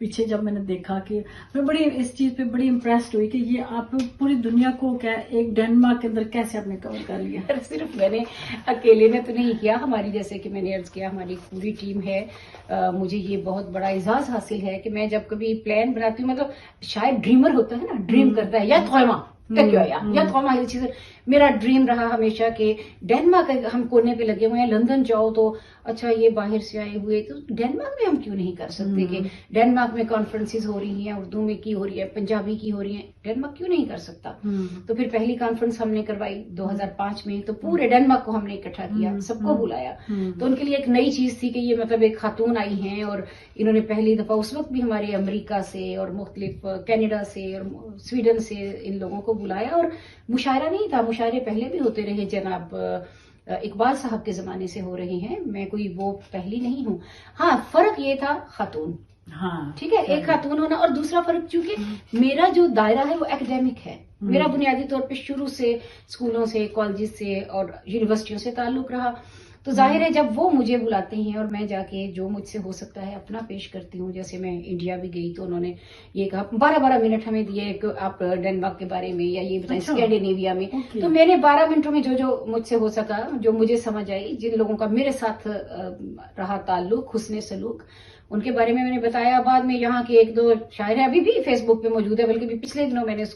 پیچھے جب میں نے دیکھا کہ میں بڑی اس چیز پہ بڑی امپریسڈ ہوئی کہ یہ آپ پوری دنیا کو کیا ایک ڈینمارک کے اندر کیسے آپ نے کور کر لیا. صرف میں نے اکیلے نے تو نہیں کیا، ہماری جیسے کہ میں نے عرض کیا ہماری پوری ٹیم ہے. مجھے یہ بہت بڑا اعزاز حاصل ہے کہ میں جب کبھی پلان بناتی ہوں، مطلب شاید ڈریمر ہوتا ہے نا، ڈریم کرتا ہے یا تھوما یہ چیز میرا ڈریم رہا ہمیشہ کہ ڈینمارک ہم کونے پہ لگے ہوئے ہیں، لندن جاؤ تو اچھا یہ باہر سے آئے ہوئے تو ڈینمارک میں ہم کیوں نہیں کر سکتے کہ ڈینمارک میں کانفرنسز ہو رہی ہیں، اردو میں کی ہو رہی ہے، پنجابی کی ہو رہی ہیں، ڈینمارک کیوں نہیں کر سکتا. تو پھر پہلی کانفرنس ہم نے کروائی 2005 میں، تو پورے ڈینمارک کو ہم نے اکٹھا کیا، سب کو بلایا. تو ان کے لیے ایک نئی چیز تھی کہ یہ مطلب ایک خاتون آئی ہیں اور انہوں نے پہلی دفعہ اس وقت بھی ہمارے امریکہ سے اور مختلف کینیڈا سے اور سویڈن سے ان لوگوں کو بلایا. اور مشاعرہ نہیں تھا، مشاعرے پہلے بھی ہوتے رہے، جناب اقبال صاحب کے زمانے سے ہو رہے ہیں، میں کوئی وہ پہلی نہیں ہوں. ہاں فرق یہ تھا خاتون، ہاں ٹھیک ہے، ایک خاتون ہونا. اور دوسرا فرق چونکہ میرا جو دائرہ ہے وہ اکیڈیمک ہے، میرا بنیادی طور پہ شروع سے اسکولوں سے، کالجز سے اور یونیورسٹیوں سے تعلق رہا. تو ظاہر ہے جب وہ مجھے بلاتے ہیں اور میں جا کے جو مجھ سے ہو سکتا ہے اپنا پیش کرتی ہوں. جیسے میں انڈیا بھی گئی تو انہوں نے یہ کہا 12 منٹ ہمیں دیے کہ آپ ڈینمارک کے بارے میں یا یہ بتائیں اسکینڈینیویا میں. تو میں نے 12 منٹوں میں جو مجھ سے ہو سکا، جو مجھے سمجھ آئی، جن لوگوں کا میرے ساتھ رہا تعلق، حسن سلوک، ان کے بارے میں نے بتایا. بعد میں یہاں کے ایک دو شاعر ابھی بھی فیس بک پہ موجود ہے، بلکہ بھی پچھلے دنوں میں نے اس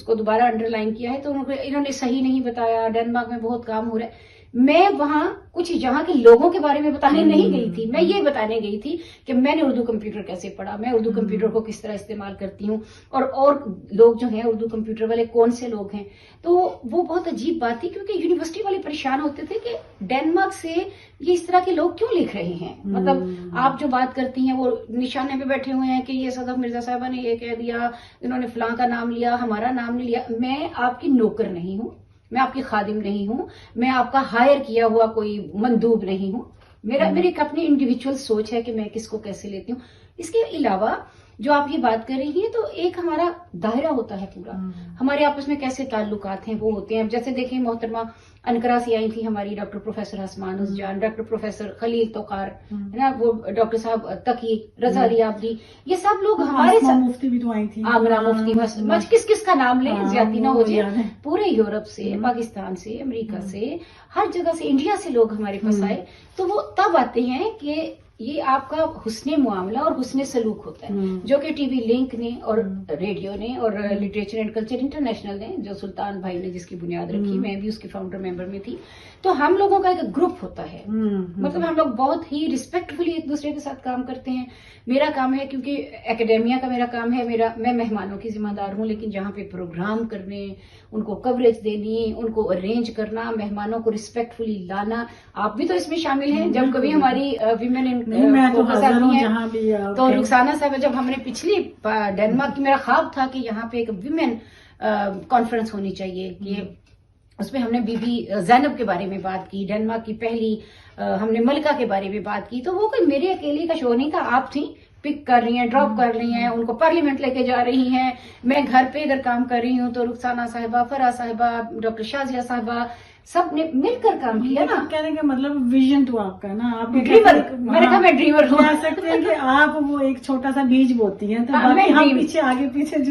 کو دوبارہ انڈر لائن کیا ہے. تو انہوں نے صحیح نہیں بتایا، ڈینمارک میں بہت کام ہو رہا ہے. میں وہاں کچھ یہاں کے لوگوں کے بارے میں بتانے نہیں گئی تھی، میں یہ بتانے گئی تھی کہ میں نے اردو کمپیوٹر کیسے پڑھا، میں اردو کمپیوٹر کو کس طرح استعمال کرتی ہوں، اور لوگ جو ہیں اردو کمپیوٹر والے کون سے لوگ ہیں. تو وہ بہت عجیب بات تھی کیونکہ یونیورسٹی والے پریشان ہوتے تھے کہ ڈینمارک سے یہ اس طرح کے لوگ کیوں لکھ رہے ہیں. مطلب آپ جو بات کرتی ہیں وہ نشانے پہ بیٹھے ہوئے ہیں کہ یہ صدف مرزا صاحبہ نے یہ کہہ دیا، انہوں نے فلاں کا نام لیا، ہمارا نام نہیں لیا. میں آپ کی نوکر نہیں ہوں، میں آپ کی خادم نہیں ہوں، میں آپ کا ہائر کیا ہوا کوئی مندوب نہیں ہوں. میری ایک اپنی انڈیویجول سوچ ہے کہ میں کس کو کیسے لیتی ہوں. اس کے علاوہ جو آپ یہ بات کر رہی ہیں تو ایک ہمارا دائرہ ہوتا ہے پورا، ہمارے آپس میں کیسے تعلقات ہیں وہ ہوتے ہیں. جیسے دیکھیں محترمہ انقرہ سے آئی تھی ہماری ڈاکٹر پروفیسر حسمان جان، ڈاکٹر پروفیسر خلیل توقار ہے نا، وہ ڈاکٹر صاحب تقی، رضا علی عابدی، یہ سب لوگ ہمارے ساتھ. مفتی بھی تو آئی تھی، آمنہ مفتی، کس کا نام لیں زیادتی نہ ہو جائے. پورے یورپ سے، پاکستان سے، امریکہ سے، ہر جگہ سے، انڈیا سے لوگ ہمارے پاس آئے. تو وہ تب آتے ہیں کہ یہ آپ کا حسن معاملہ اور حسن سلوک ہوتا ہے، جو کہ ٹی وی لنک نے اور ریڈیو نے اور لٹریچر اینڈ کلچر انٹرنیشنل نے، جو سلطان بھائی نے جس کی بنیاد رکھی، میں بھی اس کی فاؤنڈر ممبر میں تھی. تو ہم لوگوں کا ایک گروپ ہوتا ہے، مطلب ہم لوگ بہت ہی ریسپیکٹفلی ایک دوسرے کے ساتھ کام کرتے ہیں. میرا کام ہے، کیونکہ اکیڈیمیا کا میرا کام ہے، میں مہمانوں کی ذمہ دار ہوں، لیکن جہاں پہ پروگرام کرنے، ان کو کوریج دینی، ان کو ارینج کرنا، مہمانوں کو ریسپیکٹفلی لانا، آپ بھی تو اس میں شامل ہیں. جب کبھی ہماری ویمن تو رخسانہ صاحب، جب ہم نے پچھلی ڈینمارک کی، میرا خواب تھا کہ یہاں پہ ایک ویمن کانفرنس ہونی چاہیے، کہ اس میں ہم نے بی بی زینب کے بارے میں بات کی، ڈینمارک کی پہلی، ہم نے ملکہ کے بارے میں بات کی. تو وہ کوئی میرے اکیلے کا شو نہیں تھا، آپ تھیں، پک کر رہی ہیں، ڈراپ کر رہی ہیں، ان کو پارلیمنٹ لے کے جا رہی ہیں. میں گھر پہ ادھر کام کر رہی ہوں، تو رخسانہ صاحبہ، فرح صاحبہ، ڈاکٹر شازیہ صاحبہ، سب نے مل کر کام کیا نا. کہنے کا مطلب ویژن تو آپ کا نا، آپ ڈریمر، میں نے کہا میں ڈریمر ہوں. کہہ سکتے ہیں کہ آپ وہ ایک چھوٹا سا بیج بوتی ہیں، تو باقی ہم پیچھے آگے پیچھے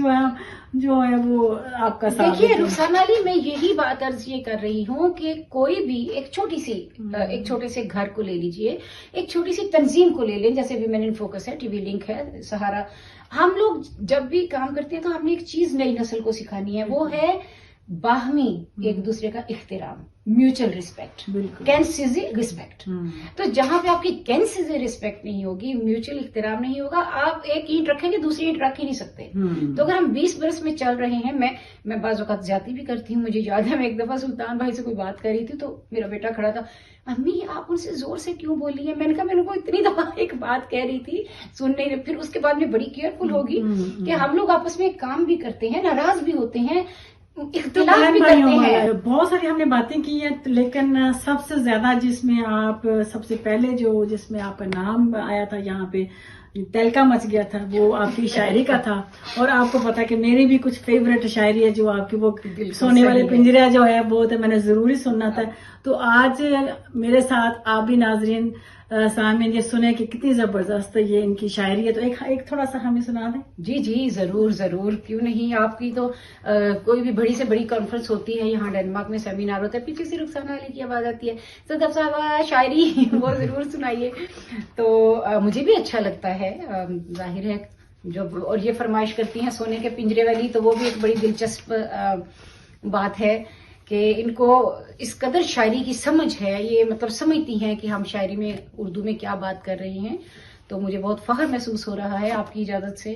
جو ہے وہ آپ کا ساتھ. دیکھیے رخسانہ علی، میں یہی بات عرض یہ کر رہی ہوں کہ کوئی بھی ایک چھوٹے سے گھر کو لے لیجئے، ایک چھوٹی سی تنظیم کو لے لیں، جیسے ویمن ان فوکس ہے، ٹی وی لنک ہے، سہارا. ہم لوگ جب بھی کام کرتے ہیں تو ہم نے ایک چیز نئی نسل کو سکھانی ہے، وہ ہے باہمی ایک دوسرے کا احترام، میوچل ریسپیکٹ، کینسیزی ریسپیکٹ. تو جہاں پہ آپ کی کینسیزی ریسپیکٹ نہیں ہوگی، میوچل احترام نہیں ہوگا، آپ ایک اینٹ رکھیں گے دوسری اینٹ رکھ ہی نہیں سکتے. تو اگر ہم 20 برس میں چل رہے ہیں، میں بعض اوقات زیادتی بھی کرتی ہوں. مجھے یاد ہے میں ایک دفعہ سلطان بھائی سے کوئی بات کر رہی تھی، تو میرا بیٹا کھڑا تھا، امی آپ ان سے زور سے کیوں بولی ہیں؟ میں نے کہا میں نے کو اتنی دفعہ ایک بات کہہ رہی تھی، سن نہیں رہے. پھر اس کے بعد میں بڑی کیئرفل ہوگی کہ ہم لوگ آپس میں کام بھی کرتے ہیں، ناراض بھی ہوتے ہیں، اختلاف بھی کرتے ہیں. بہت ساری ہم نے باتیں کی ہیں، لیکن سب سے زیادہ جس میں آپ سب سے پہلے جس میں آپ کا نام آیا تھا، یہاں پہ تلکا مچ گیا تھا، وہ آپ کی شاعری کا تھا. اور آپ کو پتا کہ میری بھی کچھ فیوریٹ شاعری ہے، جو آپ کی وہ سونے والے پنجرا جو ہے وہ میں نے ضروری سننا تھا. تو آج میرے ساتھ آپ بھی ناظرین سامعین یہ سنے کہ کتنی زبردست یہ ان کی شاعری ہے، تو ایک تھوڑا سا ہمیں سنا دیں. جی جی ضرور ضرور، کیوں نہیں. آپ کی تو کوئی بھی بڑی سے بڑی کانفرنس ہوتی ہے یہاں ڈنمارک میں، سیمینار ہوتا ہے، پیچھے سے رخسانہ علی کی آواز آتی ہے، صدف صاحبہ شاعری وہ ضرور سنائیے. تو مجھے بھی اچھا لگتا ہے، ظاہر ہے جب اور یہ فرمائش کرتی ہیں سونے کے پنجرے والی، تو وہ بھی ایک بڑی دلچسپ بات ہے کہ ان کو اس قدر شاعری کی سمجھ ہے، یہ مطلب سمجھتی ہیں کہ ہم شاعری میں اردو میں کیا بات کر رہے ہیں. تو مجھے بہت فخر محسوس ہو رہا ہے آپ کی اجازت سے.